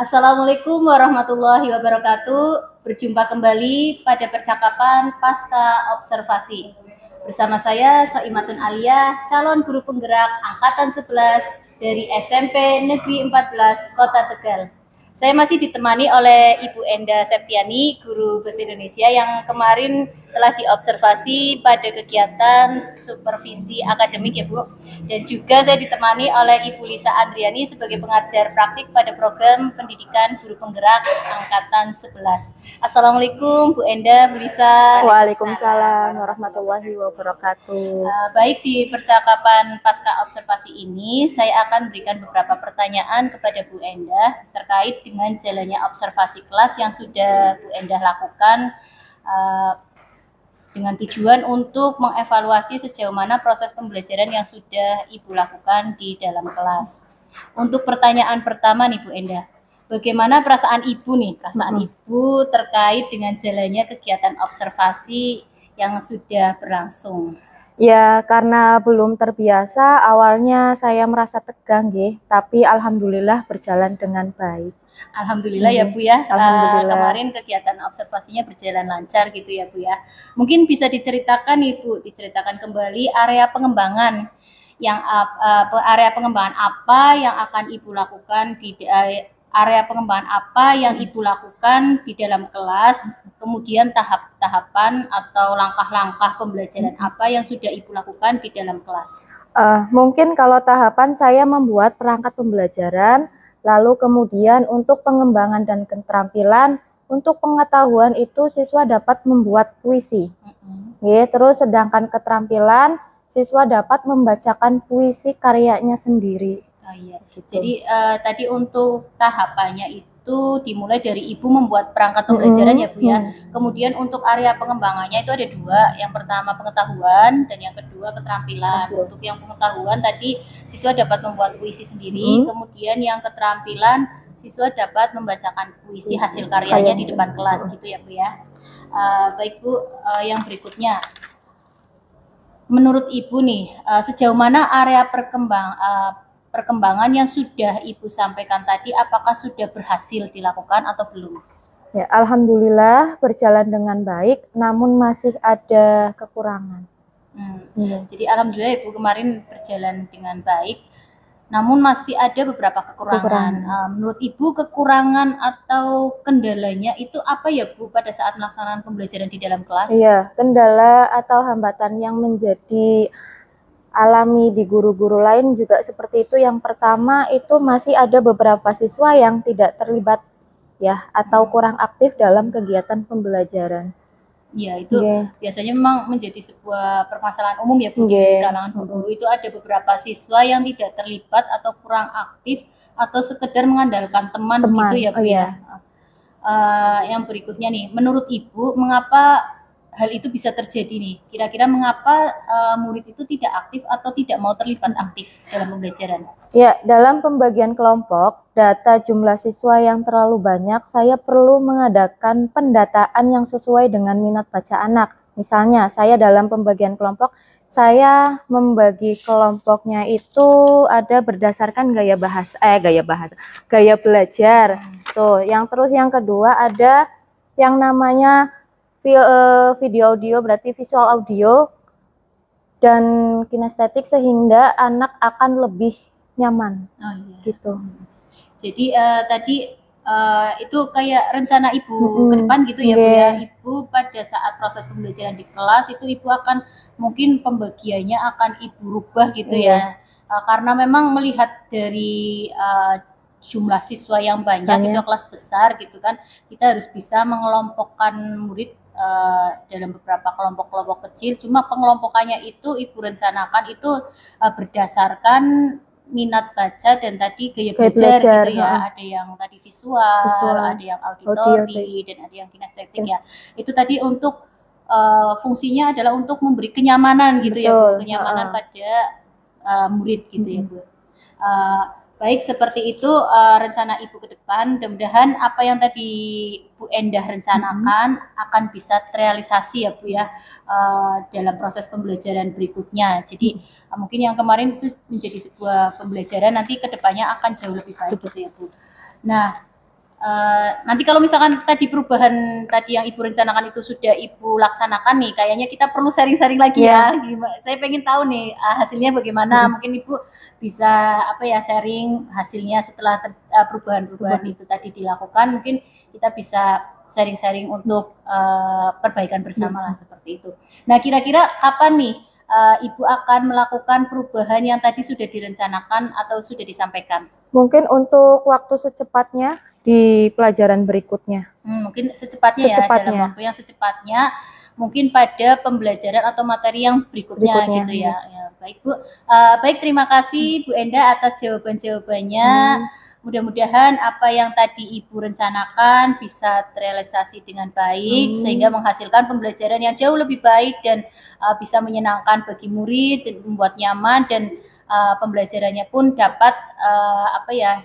Assalamualaikum warahmatullahi wabarakatuh. Berjumpa kembali pada percakapan pasca observasi. Bersama saya Soimatun Alia, calon guru penggerak angkatan 11 dari SMP Negeri 14 Kota Tegal. Saya masih ditemani oleh Ibu Enda Septiani, guru bahasa Indonesia yang kemarin telah diobservasi pada kegiatan supervisi akademik ya Bu. Dan juga saya ditemani oleh Ibu Lisa Andriani sebagai pengajar praktik pada program pendidikan guru penggerak angkatan 11. Assalamualaikum Bu Enda, Bu Lisa. Waalaikumsalam warahmatullahi wabarakatuh. Baik, di percakapan pasca observasi ini saya akan berikan beberapa pertanyaan kepada Bu Enda terkait dengan jalannya observasi kelas yang sudah Bu Enda lakukan dengan tujuan untuk mengevaluasi sejauh mana proses pembelajaran yang sudah Ibu lakukan di dalam kelas. Untuk pertanyaan pertama nih Bu Enda, bagaimana perasaan Ibu Ibu terkait dengan jalannya kegiatan observasi yang sudah berlangsung? Ya, karena belum terbiasa, awalnya saya merasa tegang, tapi alhamdulillah berjalan dengan baik. Alhamdulillah ya Bu ya. Alhamdulillah. Kemarin kegiatan observasinya berjalan lancar gitu ya Bu ya. Mungkin bisa diceritakan Ibu, diceritakan kembali area pengembangan area pengembangan apa yang akan Ibu lakukan di area pengembangan apa yang Ibu lakukan di dalam kelas, kemudian tahap-tahapan atau langkah-langkah pembelajaran apa yang sudah Ibu lakukan di dalam kelas. Mungkin kalau tahapan saya membuat perangkat pembelajaran, lalu kemudian untuk pengembangan dan keterampilan, untuk pengetahuan itu siswa dapat membuat puisi. Terus sedangkan keterampilan, siswa dapat membacakan puisi karyanya sendiri. Gitu. Jadi tadi untuk tahapannya itu dimulai dari Ibu membuat perangkat pembelajaran ya Bu ya. Kemudian untuk area pengembangannya itu ada dua. Yang pertama pengetahuan dan yang kedua keterampilan. Untuk yang pengetahuan tadi siswa dapat membuat puisi sendiri. Kemudian yang keterampilan siswa dapat membacakan puisi hasil karyanya di depan kelas gitu ya Bu ya. Baik Bu, yang berikutnya. Menurut Ibu nih, sejauh mana area perkembangan yang sudah Ibu sampaikan tadi, apakah sudah berhasil dilakukan atau belum? Ya, alhamdulillah berjalan dengan baik, namun masih ada kekurangan. Jadi alhamdulillah Ibu kemarin berjalan dengan baik, namun masih ada beberapa kekurangan. Menurut Ibu kekurangan atau kendalanya itu apa ya Bu pada saat melaksanakan pembelajaran di dalam kelas? Iya, kendala atau hambatan yang menjadi alami di guru-guru lain juga seperti itu. Yang pertama itu masih ada beberapa siswa yang tidak terlibat ya atau kurang aktif dalam kegiatan pembelajaran. Ya, itu biasanya memang menjadi sebuah permasalahan umum ya Bu, di kalangan guru itu ada beberapa siswa yang tidak terlibat atau kurang aktif atau sekedar mengandalkan teman gitu ya Bu ya. Yang berikutnya nih, menurut Ibu mengapa hal itu bisa terjadi nih? Kira-kira mengapa murid itu tidak aktif atau tidak mau terlibat aktif dalam pembelajaran? Ya, dalam pembagian kelompok, data jumlah siswa yang terlalu banyak, saya perlu mengadakan pendataan yang sesuai dengan minat baca anak. Misalnya, saya dalam pembagian kelompok, saya membagi kelompoknya itu ada berdasarkan gaya belajar. Tuh, yang kedua ada yang namanya video audio, berarti visual audio dan kinestetik, sehingga anak akan lebih nyaman. Gitu. Jadi tadi itu kayak rencana Ibu ke depan gitu ya Bu ya. Ibu pada saat proses pembelajaran di kelas itu Ibu akan mungkin pembagiannya akan Ibu rubah gitu ya. Karena memang melihat dari jumlah siswa yang banyak itu kelas besar gitu kan, kita harus bisa mengelompokkan murid dalam beberapa kelompok-kelompok kecil. Cuma pengelompokannya itu Ibu rencanakan itu berdasarkan minat baca dan tadi gaya belajar gitu ya. Ada yang tadi visual, ada yang auditori, dan ada yang kinestetik ya. Itu tadi untuk fungsinya adalah untuk memberi kenyamanan gitu ya Bu, kenyamanan pada murid gitu ya Bu. Baik, seperti itu rencana Ibu ke depan. Mudah-mudahan apa yang tadi Bu Endah rencanakan akan bisa terrealisasi ya Bu ya dalam proses pembelajaran berikutnya. Jadi mungkin yang kemarin itu menjadi sebuah pembelajaran, nanti ke depannya akan jauh lebih baik gitu ya Bu. Nah, nanti kalau misalkan tadi perubahan tadi yang Ibu rencanakan itu sudah Ibu laksanakan nih, kayaknya kita perlu sharing-sharing lagi ya. Gimana? Saya pengen tahu nih hasilnya bagaimana. Mungkin Ibu bisa apa ya sharing hasilnya setelah perubahan-perubahan itu tadi dilakukan. Mungkin kita bisa sharing-sharing untuk perbaikan bersama lah seperti itu. Nah, kira-kira kapan nih Ibu akan melakukan perubahan yang tadi sudah direncanakan atau sudah disampaikan? Mungkin untuk waktu secepatnya di pelajaran berikutnya. Mungkin secepatnya ya, dalam waktu yang secepatnya, mungkin pada pembelajaran atau materi yang berikutnya gitu ya. Baik Bu, baik terima kasih Bu Enda atas jawaban-jawabannya. Mudah-mudahan apa yang tadi Ibu rencanakan bisa terrealisasi dengan baik sehingga menghasilkan pembelajaran yang jauh lebih baik dan bisa menyenangkan bagi murid, membuat nyaman dan pembelajarannya pun dapat apa ya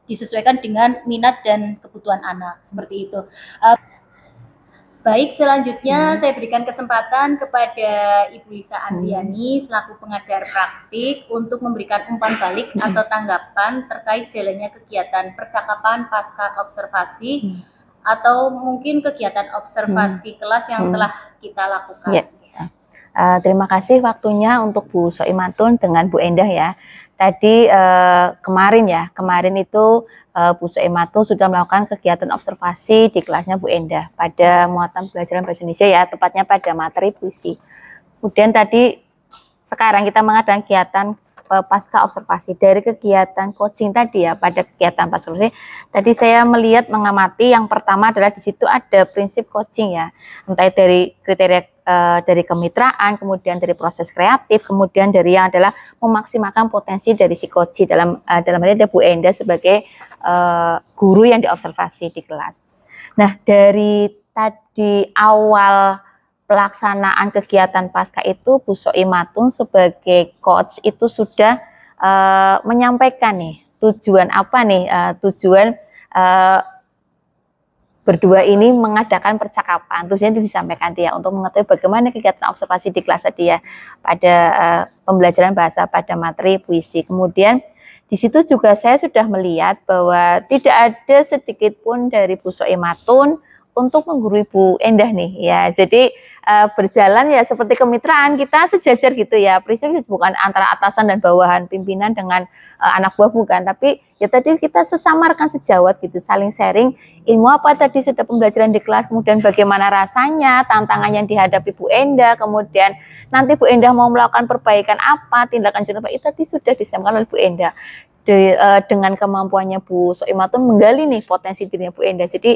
disesuaikan dengan minat dan kebutuhan anak seperti itu. Baik, selanjutnya saya berikan kesempatan kepada Ibu Lisa Andriani selaku pengajar praktik untuk memberikan umpan balik atau tanggapan terkait jalannya kegiatan percakapan pasca observasi atau mungkin kegiatan observasi kelas yang telah kita lakukan. Terima kasih waktunya untuk Bu Soimatun dengan Bu Endah ya. Tadi kemarin itu Bu Soimatun sudah melakukan kegiatan observasi di kelasnya Bu Endah pada muatan pelajaran bahasa Indonesia ya, tepatnya pada materi puisi. Kemudian tadi sekarang kita mengadakan kegiatan pasca observasi. Dari kegiatan coaching tadi ya, pada kegiatan pasca observasi tadi saya melihat mengamati yang pertama adalah di situ ada prinsip coaching ya, entah dari kriteria dari kemitraan, kemudian dari proses kreatif, kemudian dari yang adalah memaksimalkan potensi dari si coach dalam hal ini ada Bu Enda sebagai guru yang diobservasi di kelas. Nah, dari tadi awal pelaksanaan kegiatan pasca itu Bu Soimatun sebagai coach itu sudah menyampaikan nih tujuan apa nih, tujuan berdua ini mengadakan percakapan. Terusnya disampaikan dia untuk mengetahui bagaimana kegiatan observasi di kelas dia pada pembelajaran bahasa pada materi puisi. Kemudian di situ juga saya sudah melihat bahwa tidak ada sedikit pun dari Bu Soimatun untuk menggurui Bu Endah nih ya. Jadi berjalan ya seperti kemitraan, kita sejajar gitu ya. Prinsip bukan antara atasan dan bawahan, pimpinan dengan anak buah bukan, tapi ya tadi kita sesamarkan sejawat gitu, saling sharing ilmu apa tadi sudah pembelajaran di kelas, kemudian bagaimana rasanya, tantangan yang dihadapi Bu Endah, kemudian nanti Bu Endah mau melakukan perbaikan apa, tindakan apa, itu tadi sudah disampaikan oleh Bu Endah. Dengan kemampuannya Bu Soimatun menggali nih potensi dirinya Bu Endah. Jadi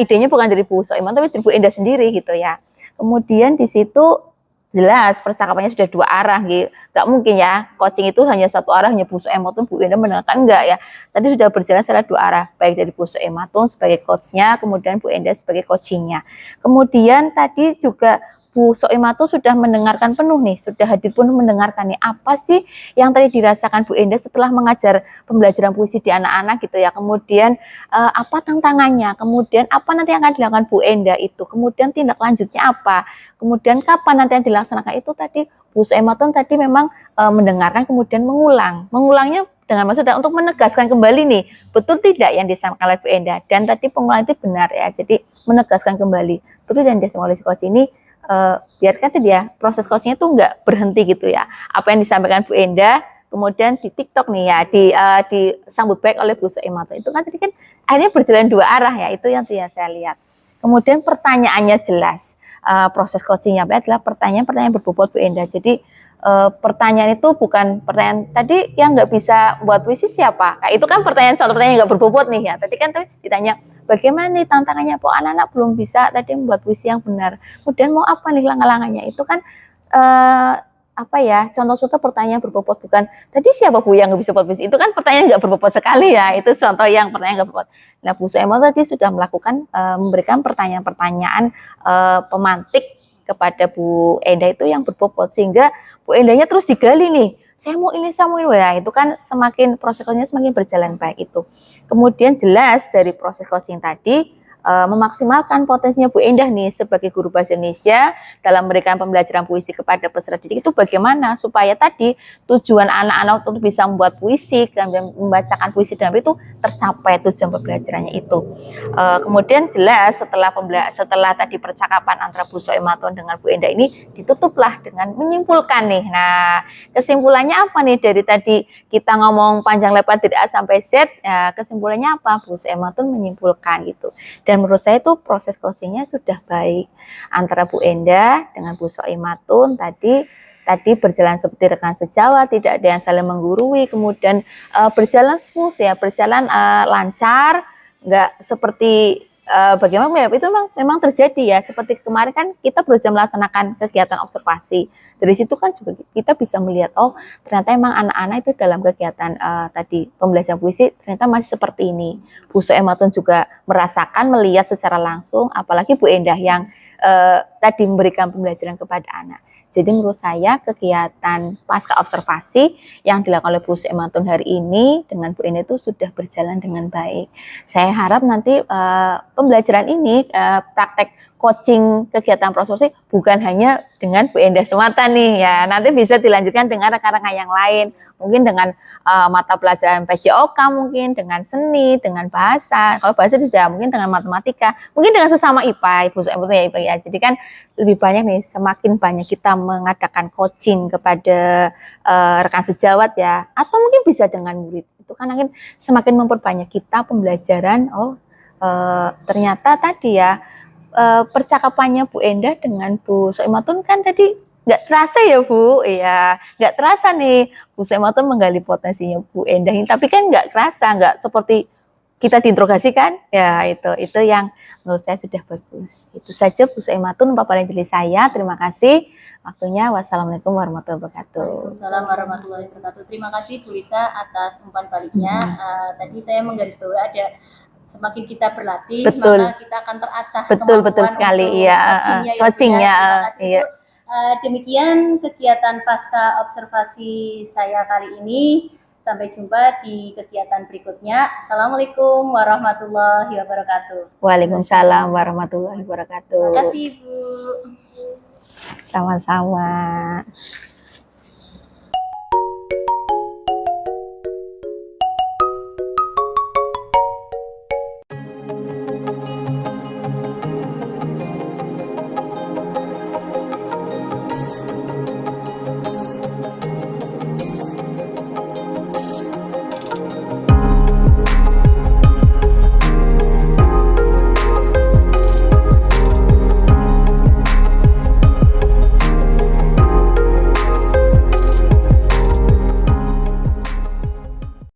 idenya bukan dari Bu Soimatun, tapi dari Bu Endah sendiri gitu ya. Kemudian di situ jelas percakapannya sudah dua arah gitu. Gak mungkin ya coaching itu hanya satu arah, hanya Bu Soimatun, Bu Endah mendengarkan, enggak ya. Tadi sudah berjalan secara dua arah, baik dari Bu Soimatun sebagai coachnya, kemudian Bu Endah sebagai coachingnya. Kemudian tadi juga Bu Soimatun sudah mendengarkan penuh nih, sudah hadir penuh mendengarkan nih apa sih yang tadi dirasakan Bu Endah setelah mengajar pembelajaran puisi di anak-anak gitu ya. Kemudian apa tantangannya, kemudian apa nanti yang akan dilakukan Bu Endah itu, kemudian tindak lanjutnya apa, kemudian kapan nanti yang dilaksanakan itu tadi Bu Soimatun tadi memang mendengarkan kemudian mengulangnya dengan maksud untuk menegaskan kembali nih betul tidak yang disampaikan oleh Bu Endah, dan tadi pengulangan itu benar ya, jadi menegaskan kembali betul yang disampaikan oleh coach ini. Biarkan tadi ya proses coachingnya tuh nggak berhenti gitu ya, apa yang disampaikan Bu Endah kemudian di TikTok nih ya disambut baik oleh Bu Soimatun itu kan tadi kan akhirnya berjalan dua arah ya, itu yang saya lihat. Kemudian pertanyaannya jelas, proses coachingnya adalah pertanyaan berbobot Bu Endah. Jadi pertanyaan itu bukan pertanyaan tadi yang nggak bisa buat puisi siapa, itu kan contoh pertanyaan yang nggak berbobot nih ya. Tadi kan ditanya bagaimana nih tantangannya, kok anak-anak belum bisa tadi membuat puisi yang benar, kemudian mau apa nih langkah-langkahnya, itu kan contoh-contoh pertanyaan berbobot, bukan tadi siapa Bu yang nggak bisa buat puisi, itu kan pertanyaan nggak berbobot sekali ya, itu contoh yang pertanyaan nggak berbobot. Nah Bu Soimatun tadi sudah melakukan memberikan pertanyaan-pertanyaan pemantik kepada Bu Endah itu yang berbobot, sehingga Bu Endahnya terus digali nih, saya mau ini ya, itu kan semakin proses coachingnya semakin berjalan baik itu. Kemudian jelas dari proses coaching tadi memaksimalkan potensinya Bu Endah nih sebagai guru bahasa Indonesia dalam memberikan pembelajaran puisi kepada peserta didik itu bagaimana supaya tadi tujuan anak-anak untuk bisa membuat puisi dan membacakan puisi dalam itu tercapai tujuan pembelajarannya itu. Kemudian jelas setelah tadi percakapan antara Bu Soematun dengan Bu Endah ini ditutuplah dengan menyimpulkan nih. Nah, kesimpulannya apa nih dari tadi kita ngomong panjang lebar dari A sampai Z, ya, kesimpulannya apa? Bu Soematun menyimpulkan gitu. Dan menurut saya itu proses coachingnya sudah baik antara Bu Endah dengan Bu Soematun tadi berjalan seperti rekan sejawat, tidak ada yang saling menggurui, kemudian berjalan smooth ya, berjalan lancar, nggak seperti bagaimana ya, itu memang terjadi ya, seperti kemarin kan kita berusaha melaksanakan kegiatan observasi, dari situ kan juga kita bisa melihat oh ternyata emang anak-anak itu dalam kegiatan tadi pembelajaran puisi ternyata masih seperti ini. Bu Soematun juga merasakan, melihat secara langsung, apalagi Bu Endah yang tadi memberikan pembelajaran kepada anak. Jadi menurut saya kegiatan pasca observasi yang dilakukan oleh Bu Soematun hari ini dengan Bu Endah itu sudah berjalan dengan baik. Saya harap nanti pembelajaran ini praktek coaching kegiatan prosesi bukan hanya dengan Bu Endah semata nih ya. Nanti bisa dilanjutkan dengan rekan-rekan yang lain. Mungkin dengan mata pelajaran PJOK, mungkin dengan seni, dengan bahasa. Kalau bahasa tidak, mungkin dengan matematika, mungkin dengan sesama IPA, Ibu Soematun ya IPA ya. Jadi kan lebih banyak nih, semakin banyak kita mengadakan coaching kepada rekan sejawat ya, atau mungkin bisa dengan murid. Itu kan mungkin semakin memperbanyak kita pembelajaran. Oh, ternyata tadi ya percakapannya Bu Endah dengan Bu Soematun kan tadi nggak terasa ya Bu, ya nggak terasa nih Bu Soematun menggali potensinya Bu Endah ini, tapi kan nggak terasa, nggak seperti kita diinterogasi kan, ya itu yang menurut saya sudah bagus. Itu saja Bu Soematun paparan dari saya, terima kasih waktunya. Wassalamualaikum warahmatullahi wabarakatuh. Waalaikumsalam warahmatullahi wabarakatuh. Terima kasih Bu Lisa atas umpan baliknya. Tadi saya menggarisbawahi ada semakin kita berlatih, betul, maka kita akan terasah betul sekali ya, coachingnya ya. Demikian kegiatan pasca observasi saya kali ini. Sampai jumpa di kegiatan berikutnya. Assalamualaikum warahmatullahi wabarakatuh. Waalaikumsalam warahmatullahi wabarakatuh. Terima kasih Bu. Sama-sama.